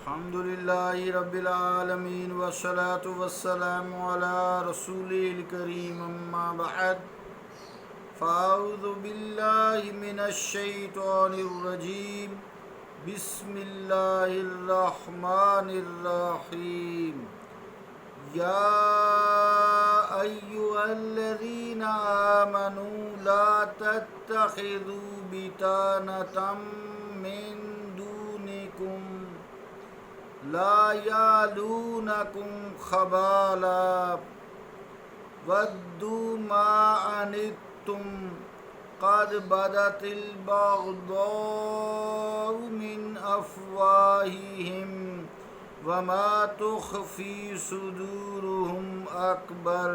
الحمد لله رب العالمين والصلاة والسلام على رسوله الكريم أما بعد فأعوذ بالله من الشيطان الرجيم بسم الله الرحمن الرحيم يا أيها الذين آمنوا لا تتخذوا بطانة من دونكم لا يعلونكم خبالا ودوا ما عنتم قد بدت البغضاء من أفواههم وما تخفي صدورهم أكبر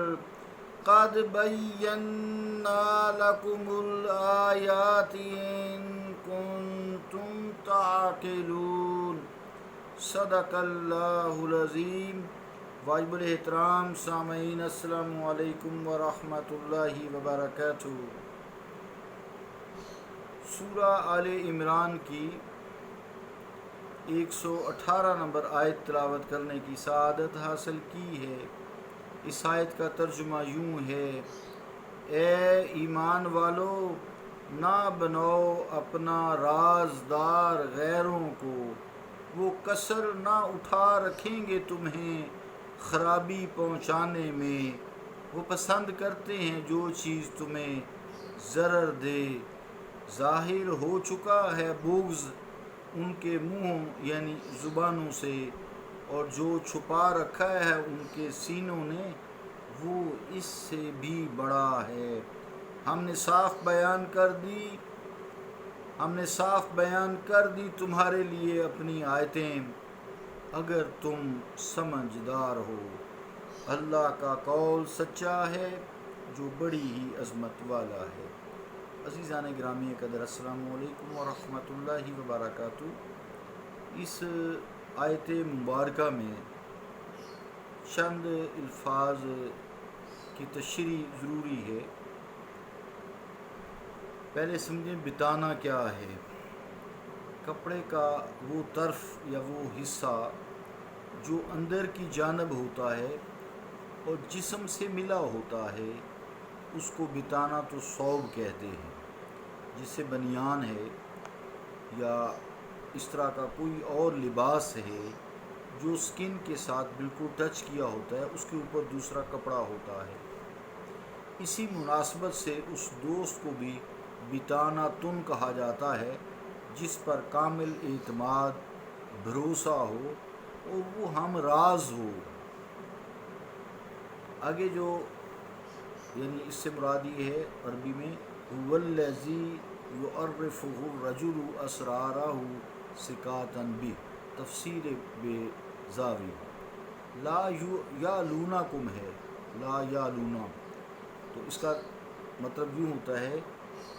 قد بينا لكم الآيات إن كنتم تعقلون صدق اللہ العظیم۔ واجب الاحترام سامعین، السلام علیکم ورحمۃ اللہ وبرکاتہ۔ سورہ آل عمران کی 118 نمبر آیت تلاوت کرنے کی سعادت حاصل کی ہے۔ اس آیت کا ترجمہ یوں ہے: اے ایمان والو، نہ بناؤ اپنا رازدار غیروں کو، وہ کسر نہ اٹھا رکھیں گے تمہیں خرابی پہنچانے میں۔ وہ پسند کرتے ہیں جو چیز تمہیں ضرر دے۔ ظاہر ہو چکا ہے بغض ان کے منہوں یعنی زبانوں سے، اور جو چھپا رکھا ہے ان کے سینوں نے وہ اس سے بھی بڑا ہے۔ ہم نے صاف بیان کر دی تمہارے لیے اپنی آیتیں، اگر تم سمجھدار ہو۔ اللہ کا قول سچا ہے جو بڑی ہی عظمت والا ہے۔ عزیزان گرامی قدر، السلام علیکم ورحمۃ اللہ وبرکاتہ۔ اس آیت مبارکہ میں چند الفاظ کی تشریح ضروری ہے۔ پہلے سمجھیں بتانا کیا ہے۔ کپڑے کا وہ طرف یا وہ حصہ جو اندر کی جانب ہوتا ہے اور جسم سے ملا ہوتا ہے، اس کو بتانا تو ثوب کہتے ہیں۔ جسے بنیان ہے یا اس طرح کا کوئی اور لباس ہے جو سکن کے ساتھ بالکل ٹچ کیا ہوتا ہے، اس کے اوپر دوسرا کپڑا ہوتا ہے۔ اسی مناسبت سے اس دوست کو بھی بتانہ تن کہا جاتا ہے جس پر کامل اعتماد، بھروسہ ہو اور وہ ہم راز ہو۔ آگے جو یعنی اس سے مراد یہ ہے عربی میں هو الذی یعرفہ الرجل اسرارہ سکاتن بہ، تفسیر بیضاوی۔ لا یعلونکم ہے، لا یعلونا، تو اس کا مطلب یوں ہوتا ہے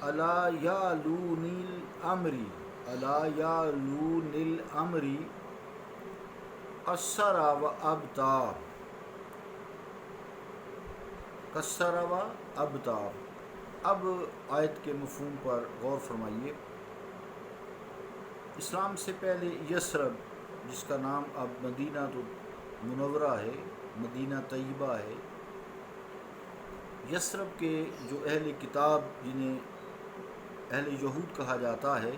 الا یعلون الامری، الا یعلون الامری قصر و ابتا، قصر و ابتا۔ اب آیت کے مفہوم پر غور فرمائیے۔ اسلام سے پہلے یثرب، جس کا نام اب مدینہ تو منورہ ہے، مدینہ طیبہ ہے، یثرب کے جو اہل کتاب جنہیں اہل یہود کہا جاتا ہے،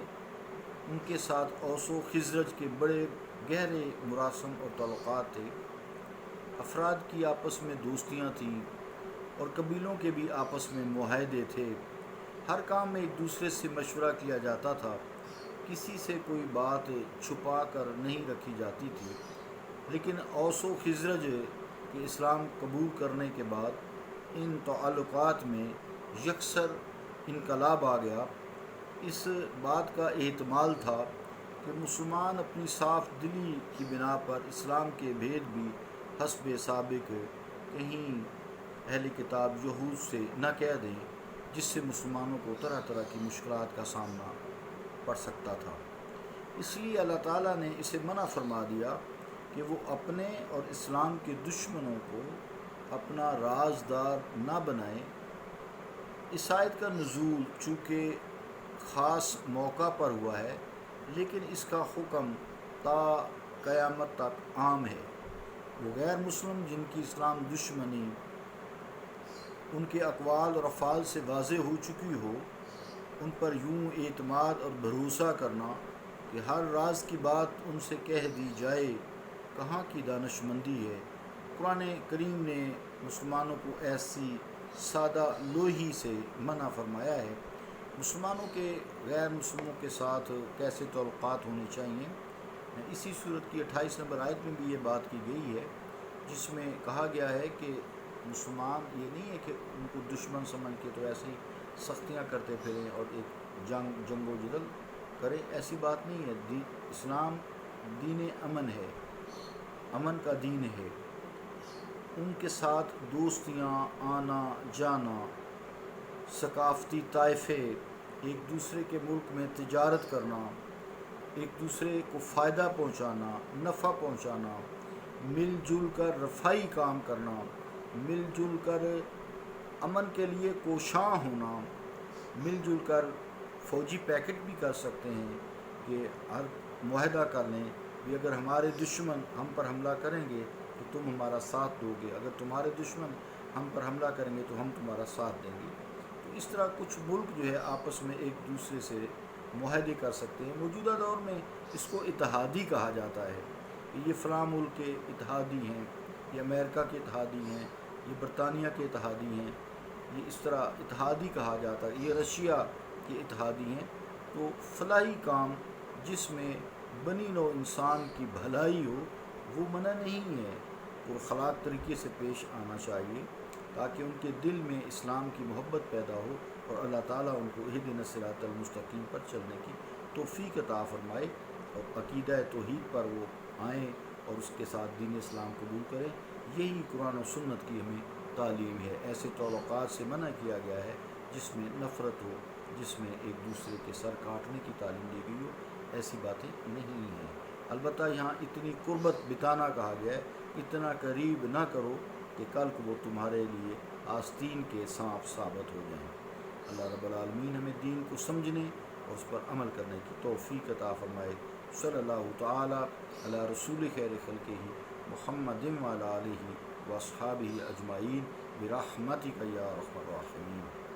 ان کے ساتھ اوس و خزرج کے بڑے گہرے مراسم اور تعلقات تھے۔ افراد کی آپس میں دوستیاں تھیں اور قبیلوں کے بھی آپس میں معاہدے تھے۔ ہر کام میں ایک دوسرے سے مشورہ کیا جاتا تھا، کسی سے کوئی بات چھپا کر نہیں رکھی جاتی تھی۔ لیکن اوس و خزرج کے اسلام قبول کرنے کے بعد ان تعلقات میں یکسر انقلاب آ گیا۔ اس بات کا احتمال تھا کہ مسلمان اپنی صاف دلی کی بنا پر اسلام کے بھید بھی حسب سابق کہیں اہل کتاب یہود سے نہ کہہ دیں، جس سے مسلمانوں کو طرح طرح کی مشکلات کا سامنا پڑ سکتا تھا۔ اس لیے اللہ تعالیٰ نے اسے منع فرما دیا کہ وہ اپنے اور اسلام کے دشمنوں کو اپنا رازدار نہ بنائیں۔ اس آیت کا نزول چونکہ خاص موقع پر ہوا ہے، لیکن اس کا حکم تا قیامت تک عام ہے۔ وہ غیر مسلم جن کی اسلام دشمنی ان کے اقوال اور افعال سے واضح ہو چکی ہو، ان پر یوں اعتماد اور بھروسہ کرنا کہ ہر راز کی بات ان سے کہہ دی جائے، کہاں کی دانشمندی ہے۔ قرآن کریم نے مسلمانوں کو ایسی سادہ لوہی سے منع فرمایا ہے۔ مسلمانوں کے غیر مسلموں کے ساتھ کیسے تعلقات ہونے چاہیے، اسی صورت کی 28 نمبر آیت میں بھی یہ بات کی گئی ہے، جس میں کہا گیا ہے کہ مسلمان یہ نہیں ہے کہ ان کو دشمن سمجھ کے تو ایسے ہی سختیاں کرتے پھریں اور ایک جنگ و جدل کریں، ایسی بات نہیں ہے۔ اسلام دین امن ہے، امن کا دین ہے۔ ان کے ساتھ دوستیاں، آنا جانا، ثقافتی طائفے، ایک دوسرے کے ملک میں تجارت کرنا، ایک دوسرے کو فائدہ پہنچانا، نفع پہنچانا، مل جل کر رفائی کام کرنا، مل جل کر امن کے لیے کوشاں ہونا، مل جل کر فوجی پیکٹ بھی کر سکتے ہیں کہ ہر معاہدہ کر لیں کہ اگر ہمارے دشمن ہم پر حملہ کریں گے تو تم ہمارا ساتھ دو گے، اگر تمہارے دشمن ہم پر حملہ کریں گے تو ہم تمہارا ساتھ دیں گے۔ تو اس طرح کچھ ملک جو ہے آپس میں ایک دوسرے سے معاہدے کر سکتے ہیں۔ موجودہ دور میں اس کو اتحادی کہا جاتا ہے کہ یہ فلاں ملک کے اتحادی ہیں، یہ امریکہ کے اتحادی ہیں، یہ برطانیہ کے اتحادی ہیں، یہ اس طرح اتحادی کہا جاتا ہے، یہ رشیا کے اتحادی ہیں۔ تو فلاحی کام جس میں بنی نوع انسان کی بھلائی ہو وہ منع نہیں ہے، پرخلاق طریقے سے پیش آنا چاہیے تاکہ ان کے دل میں اسلام کی محبت پیدا ہو اور اللہ تعالیٰ ان کو اہدنا الصراط المستقیم پر چلنے کی توفیق عطا فرمائے اور عقیدہ توحید پر وہ آئیں اور اس کے ساتھ دین اسلام قبول کریں۔ یہی قرآن و سنت کی ہمیں تعلیم ہے۔ ایسے تعلقات سے منع کیا گیا ہے جس میں نفرت ہو، جس میں ایک دوسرے کے سر کاٹنے کی تعلیم دی گئی ہو، ایسی باتیں نہیں ہیں۔ البتہ یہاں اتنی قربت بتانا کہا گیا ہے، اتنا قریب نہ کرو کہ کل کو وہ تمہارے لیے آستین کے سانپ ثابت ہو جائیں۔ اللہ رب العالمین ہمیں دین کو سمجھنے اور اس پر عمل کرنے کی توفیق عطا فرمائے۔ صلی اللہ تعالی علی رسول خیر خلقہ محمد وعلی آلہ واصحابہ اجمعین برحمتک یا ارحم الراحمین۔